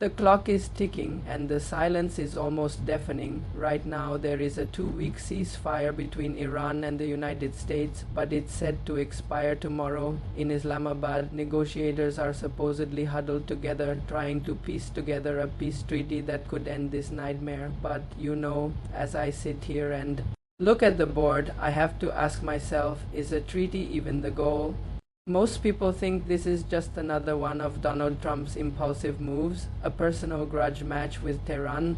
The clock is ticking, and the silence is almost deafening. Right now, there is a 2-week ceasefire between Iran and the United States, but it's set to expire tomorrow. In Islamabad, negotiators are supposedly huddled together, trying to piece together a peace treaty that could end this nightmare. But, as I sit here and look at the board, I have to ask myself, is a treaty even the goal? Most people think this is just another one of Donald Trump's impulsive moves, a personal grudge match with Tehran.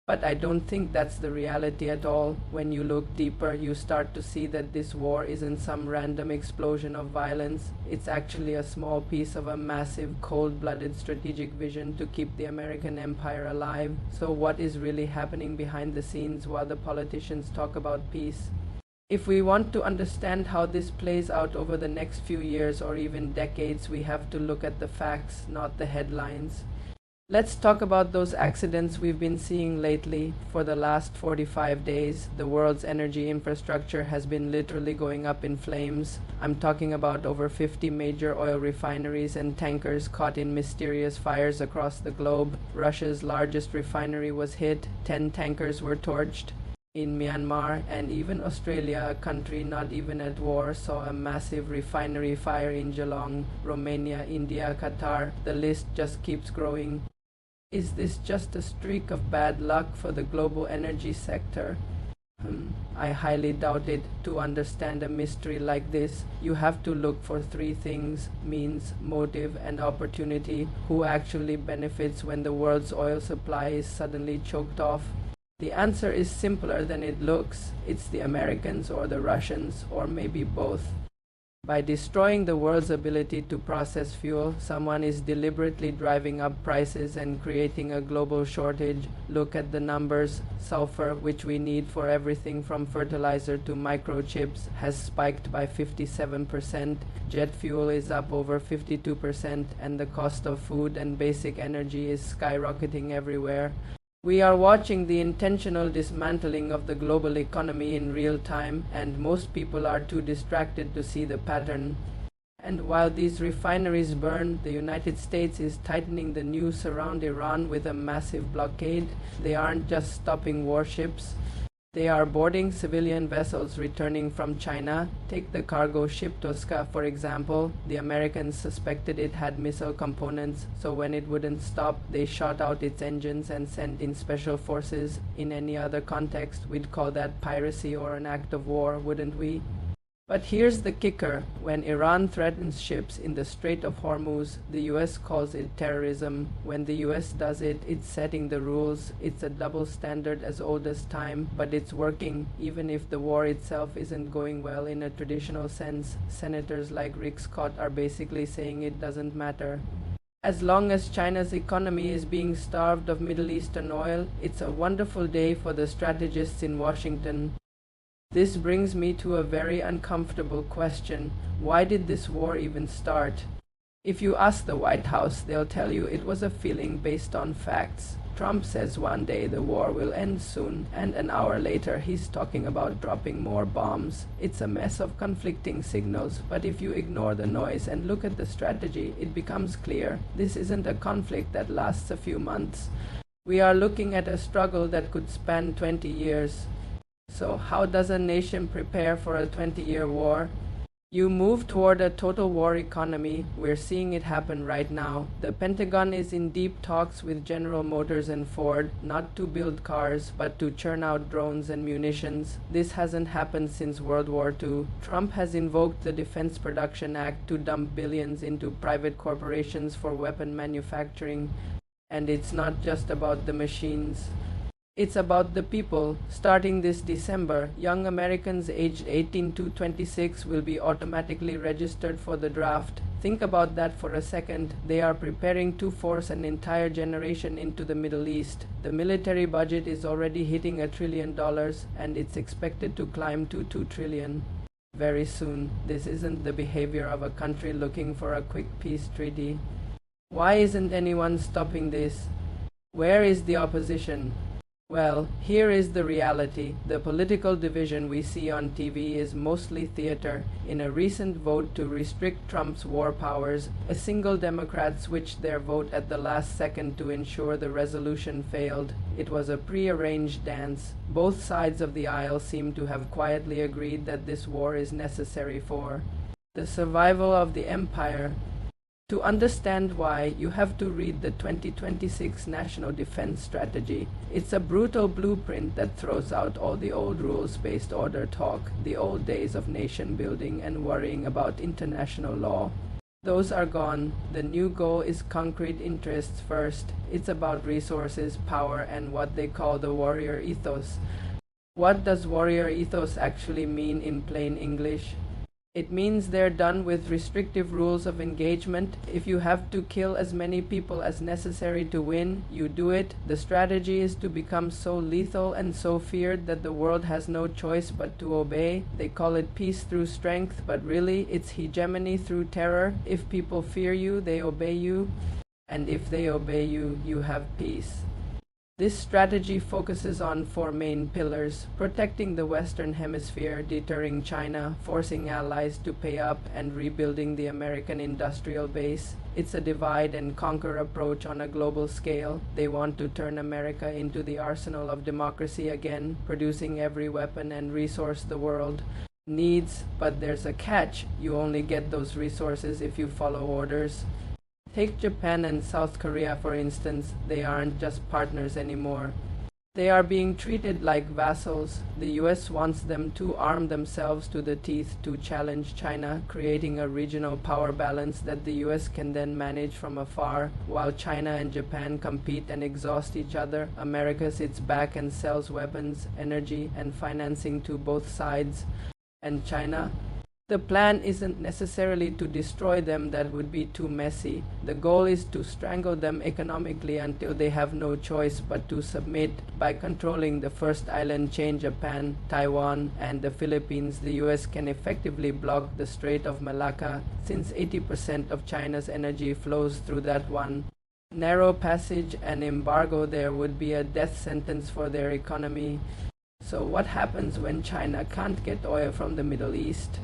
But I don't think that's the reality at all. When you look deeper, you start to see that this war isn't some random explosion of violence. It's actually a small piece of a massive, cold-blooded strategic vision to keep the American empire alive. So what is really happening behind the scenes while the politicians talk about peace? If we want to understand how this plays out over the next few years or even decades, we have to look at the facts, not the headlines. Let's talk about those accidents we've been seeing lately. For the last 45 days, the world's energy infrastructure has been literally going up in flames. I'm talking about over 50 major oil refineries and tankers caught in mysterious fires across the globe. Russia's largest refinery was hit, 10 tankers were torched. In Myanmar, and even Australia, a country not even at war, saw a massive refinery fire in Geelong. Romania, India, Qatar, the list just keeps growing. Is this just a streak of bad luck for the global energy sector? I highly doubt it. To understand a mystery like this, you have to look for three things: means, motive, and opportunity. Who actually benefits when the world's oil supply is suddenly choked off? The answer is simpler than it looks. It's the Americans or the Russians, or maybe both. By destroying the world's ability to process fuel, someone is deliberately driving up prices and creating a global shortage. Look at the numbers. Sulfur, which we need for everything from fertilizer to microchips, has spiked by 57%. Jet fuel is up over 52%, and the cost of food and basic energy is skyrocketing everywhere. We are watching the intentional dismantling of the global economy in real time, and most people are too distracted to see the pattern. And while these refineries burn, the United States is tightening the noose around Iran with a massive blockade. They aren't just stopping warships. They are boarding civilian vessels returning from China. Take the cargo ship Tosca, for example. The Americans suspected it had missile components, so when it wouldn't stop, they shot out its engines and sent in special forces. In any other context, we'd call that piracy or an act of war, wouldn't we? But here's the kicker. When Iran threatens ships in the Strait of Hormuz, the US calls it terrorism. When the US does it, it's setting the rules. It's a double standard as old as time, but it's working. Even if the war itself isn't going well in a traditional sense, senators like Rick Scott are basically saying it doesn't matter. As long as China's economy is being starved of Middle Eastern oil, it's a wonderful day for the strategists in Washington. This brings me to a very uncomfortable question. Why did this war even start? If you ask the White House, they'll tell you it was a feeling based on facts. Trump says one day the war will end soon, and an hour later he's talking about dropping more bombs. It's a mess of conflicting signals, but if you ignore the noise and look at the strategy, it becomes clear. This isn't a conflict that lasts a few months. We are looking at a struggle that could span 20 years. So how does a nation prepare for a 20-year war? You move toward a total war economy. We're seeing it happen right now. The Pentagon is in deep talks with General Motors and Ford, not to build cars, but to churn out drones and munitions. This hasn't happened since World War II. Trump has invoked the Defense Production Act to dump billions into private corporations for weapon manufacturing. And it's not just about the machines. It's about the people. Starting this December, young Americans aged 18 to 26 will be automatically registered for the draft. Think about that for a second. They are preparing to force an entire generation into the Middle East. The military budget is already hitting $1 trillion, and it's expected to climb to $2 trillion very soon. This isn't the behavior of a country looking for a quick peace treaty. Why isn't anyone stopping this? Where is the opposition? Well, here is the reality. The political division we see on TV is mostly theater. In a recent vote to restrict Trump's war powers, a single Democrat switched their vote at the last second to ensure the resolution failed. It was a pre-arranged dance. Both sides of the aisle seem to have quietly agreed that this war is necessary for the survival of the empire. To understand why, you have to read the 2026 National Defense Strategy. It's a brutal blueprint that throws out all the old rules-based order talk, the old days of nation building and worrying about international law. Those are gone. The new goal is concrete interests first. It's about resources, power, and what they call the warrior ethos. What does warrior ethos actually mean in plain English? It means they're done with restrictive rules of engagement. If you have to kill as many people as necessary to win, you do it. The strategy is to become so lethal and so feared that the world has no choice but to obey. They call it peace through strength, but really it's hegemony through terror. If people fear you, they obey you. And if they obey you, you have peace. This strategy focuses on four main pillars: protecting the Western Hemisphere, deterring China, forcing allies to pay up, and rebuilding the American industrial base. It's a divide and conquer approach on a global scale. They want to turn America into the arsenal of democracy again, producing every weapon and resource the world needs. But there's a catch: you only get those resources if you follow orders. Take Japan and South Korea, for instance. They aren't just partners anymore. They are being treated like vassals. The US wants them to arm themselves to the teeth to challenge China, creating a regional power balance that the US can then manage from afar. While China and Japan compete and exhaust each other, America sits back and sells weapons, energy, and financing to both sides. And China? The plan isn't necessarily to destroy them, that would be too messy. The goal is to strangle them economically until they have no choice but to submit. By controlling the first island chain, Japan, Taiwan, and the Philippines, the US can effectively block the Strait of Malacca, since 80% of China's energy flows through that one narrow passage. An embargo there would be a death sentence for their economy. So what happens when China can't get oil from the Middle East?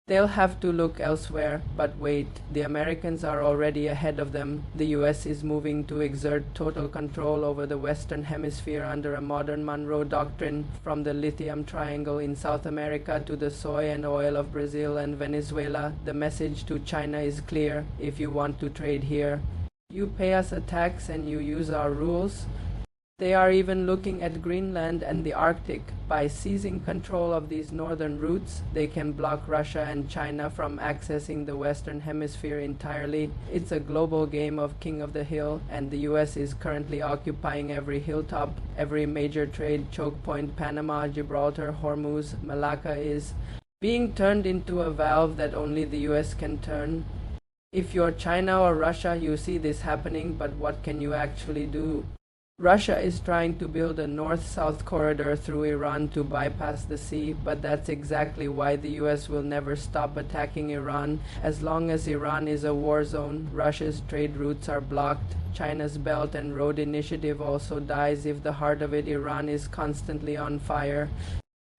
They'll have to look elsewhere. But wait, the Americans are already ahead of them. The US is moving to exert total control over the Western Hemisphere under a modern Monroe Doctrine. From the lithium triangle in South America to the soy and oil of Brazil and Venezuela, the message to China is clear: if you want to trade here, you pay us a tax and you use our rules. They are even looking at Greenland and the Arctic. By seizing control of these northern routes, they can block Russia and China from accessing the Western Hemisphere entirely. It's a global game of king of the hill, and the US is currently occupying every hilltop, every major trade choke point. Panama, Gibraltar, Hormuz, Malacca is being turned into a valve that only the US can turn. If you're China or Russia, you see this happening, but what can you actually do? Russia is trying to build a north-south corridor through Iran to bypass the sea, but that's exactly why the US will never stop attacking Iran. As long as Iran is a war zone, Russia's trade routes are blocked. China's Belt and Road Initiative also dies. If the heart of it, Iran, is constantly on fire.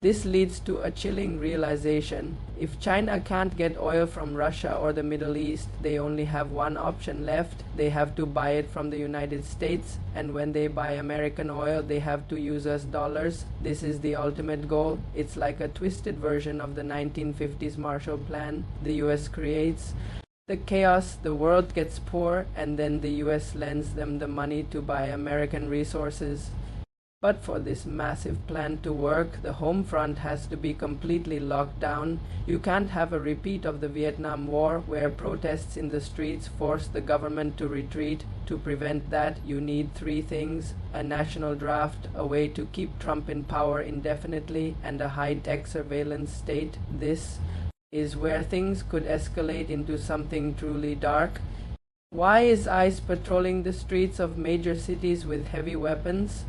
This leads to a chilling realization. If China can't get oil from Russia or the Middle East, they only have one option left. They have to buy it from the United States, and when they buy American oil, they have to use US dollars. This is the ultimate goal. It's like a twisted version of the 1950s Marshall Plan. The US creates the chaos, the world gets poor, and then the US lends them the money to buy American resources. But for this massive plan to work, the home front has to be completely locked down. You can't have a repeat of the Vietnam War, where protests in the streets forced the government to retreat. To prevent that, you need three things: a national draft, a way to keep Trump in power indefinitely, and a high-tech surveillance state. This is where things could escalate into something truly dark. Why is ICE patrolling the streets of major cities with heavy weapons?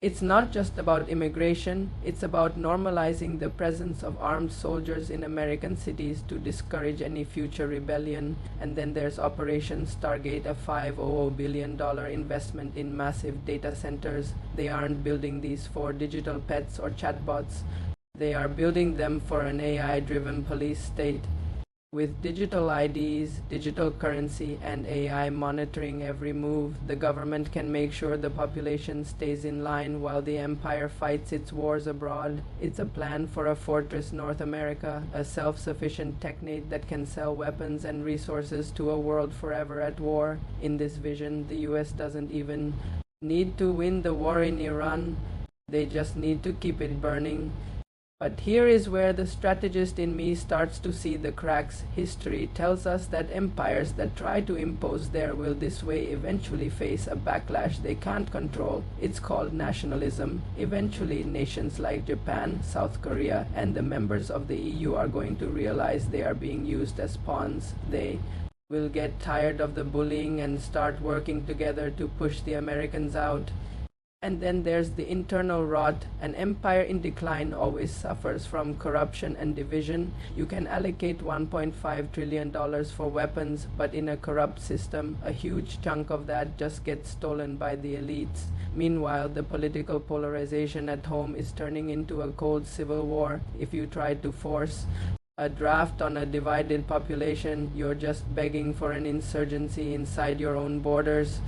It's not just about immigration, it's about normalizing the presence of armed soldiers in American cities to discourage any future rebellion. And then there's Operation Stargate, a $500 billion investment in massive data centers. They aren't building these for digital pets or chatbots. They are building them for an AI-driven police state. With digital IDs, digital currency, and AI monitoring every move, the government can make sure the population stays in line while the empire fights its wars abroad. It's a plan for a fortress North America, a self-sufficient technate that can sell weapons and resources to a world forever at war. In this vision, the US doesn't even need to win the war in Iran. They just need to keep it burning. But here is where the strategist in me starts to see the cracks. History tells us that empires that try to impose their will this way eventually face a backlash they can't control. It's called nationalism. Eventually, nations like Japan, South Korea, and the members of the EU are going to realize they are being used as pawns. They will get tired of the bullying and start working together to push the Americans out. And then there's the internal rot. An empire in decline always suffers from corruption and division. You can allocate $1.5 trillion for weapons, but in a corrupt system, a huge chunk of that just gets stolen by the elites. Meanwhile, the political polarization at home is turning into a cold civil war. If you try to force a draft on a divided population, you're just begging for an insurgency inside your own borders.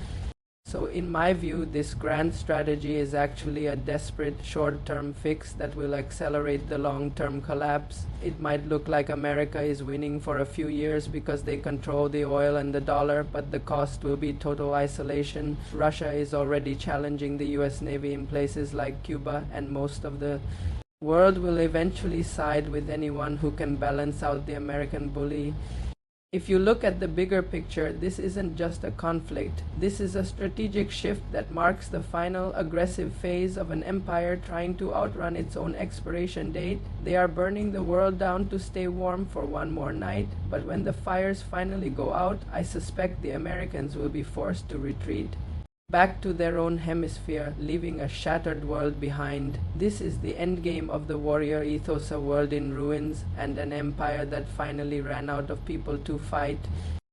So in my view, this grand strategy is actually a desperate short-term fix that will accelerate the long-term collapse. It might look like America is winning for a few years because they control the oil and the dollar, but the cost will be total isolation. Russia is already challenging the US Navy in places like Cuba, and most of the world will eventually side with anyone who can balance out the American bully. If you look at the bigger picture, this isn't just a conflict. This is a strategic shift that marks the final aggressive phase of an empire trying to outrun its own expiration date. They are burning the world down to stay warm for one more night, but when the fires finally go out, I suspect the Americans will be forced to retreat back to their own hemisphere, leaving a shattered world behind. This is the endgame of the warrior ethos, a world in ruins and an empire that finally ran out of people to fight.